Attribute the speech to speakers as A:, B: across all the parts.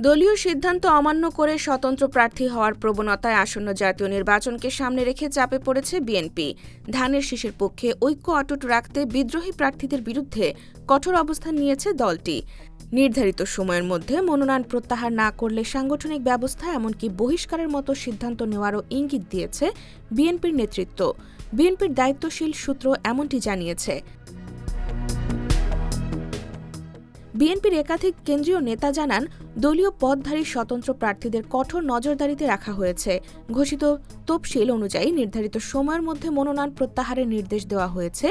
A: দলীয় সিদ্ধান্ত অমান্য করে স্বতন্ত্র প্রার্থী হওয়ার প্রবণতায় আসন্ন জাতীয় নির্বাচনকে সামনে রেখে চাপে পড়েছে বিএনপি। ধানের শীষের পক্ষে ঐক্য অটুট রাখতে বিদ্রোহী প্রার্থীদের বিরুদ্ধে কঠোর অবস্থান নিয়েছে দলটি। নির্ধারিত সময়ের মধ্যে মনোনয়ন প্রত্যাহার না করলে সাংগঠনিক ব্যবস্থা এমনকি বহিষ্কারের মতো সিদ্ধান্ত নেওয়ারও ইঙ্গিত দিয়েছে বিএনপির নেতৃত্ব। বিএনপির দায়িত্বশীল সূত্র এমনটি জানিয়েছে। বিএনপির একাধিক কেন্দ্রীয় নেতা জানান, দলীয় পদধারী স্বতন্ত্র প্রার্থীদের কঠোর নজরদারিতে রাখা হয়েছে। ঘোষিত তফসিল অনুযায়ী নির্ধারিত সময়ের মধ্যে মনোনয়ন প্রত্যাহারের নির্দেশ দেওয়া হয়েছে।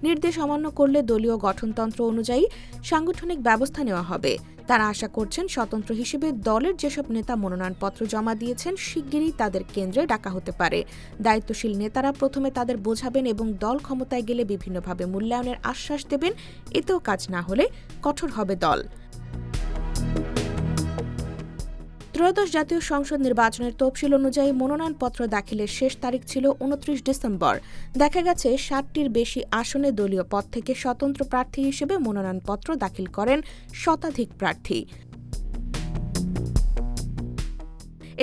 A: নির্দেশ অমান্য করলে দলীয় গঠনতন্ত্র অনুযায়ী সাংগঠনিক ব্যবস্থা নেওয়া হবে। তারা আশা করছেন, স্বতন্ত্র হিসেবে দলের যেসব নেতা মনোনয়নপত্র জমা দিয়েছেন শিগগিরই তাদের কেন্দ্রে ডাকা হতে পারে। দায়িত্বশীল নেতারা প্রথমে তাদের বোঝাবেন এবং দল ক্ষমতায় গেলে বিভিন্নভাবে মূল্যায়নের আশ্বাস দেবেন। এতেও কাজ না হলে কঠোর হবে দল। ত্রয়োদশ জাতীয় সংসদ নির্বাচনের তফসিল অনুযায়ী মনোনয়নপত্র দাখিলের শেষ তারিখ ছিল ২৯ ডিসেম্বর। দেখা গেছে ৬০টির বেশি আসনে দলীয় পদ থেকে স্বতন্ত্র প্রার্থী হিসেবে মনোনয়নপত্র দাখিল করেন শতাধিক প্রার্থী।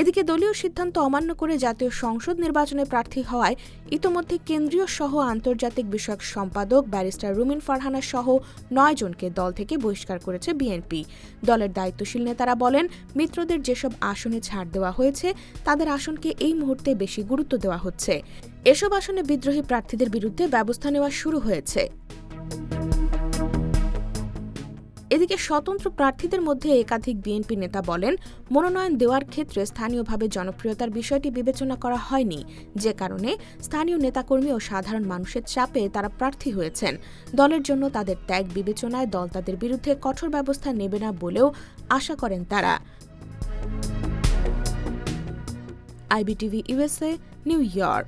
A: এদিকে দলীয় সিদ্ধান্ত অমান্য করে জাতীয় সংসদ নির্বাচনে প্রার্থী হওয়ায় ইতোমধ্যে কেন্দ্রীয় সহ আন্তর্জাতিক বিষয়ক সম্পাদক ব্যারিস্টার রুমিন ফারহানা সহ ৯ জনকে দল থেকে বহিষ্কার করেছে বিএনপি। দলের দায়িত্বশীল নেতারা বলেন, মিত্রদের যেসব আসনে ছাড় দেওয়া হয়েছে তাদের আসনকে এই মুহূর্তে বেশি গুরুত্ব দেওয়া হচ্ছে। এসব আসনে বিদ্রোহী প্রার্থীদের বিরুদ্ধে ব্যবস্থা নেওয়া শুরু হয়েছে। এদিকে স্বতন্ত্র প্রার্থীদের মধ্যে একাধিক বিএনপি নেতা বলেন, মনোনয়ন দেওয়ার ক্ষেত্রে স্থানীয়ভাবে জনপ্রিয়তার বিষয়টি বিবেচনা করা হয়নি, যে কারণে স্থানীয় নেতাকর্মী ও সাধারণ মানুষের চাপে তারা প্রার্থী হয়েছেন। দলের জন্য তাদের ত্যাগ বিবেচনায় দল তাদের বিরুদ্ধে কঠোর ব্যবস্থা নেবে না বলেও আশা করেন তারা। IBTV USA, new York.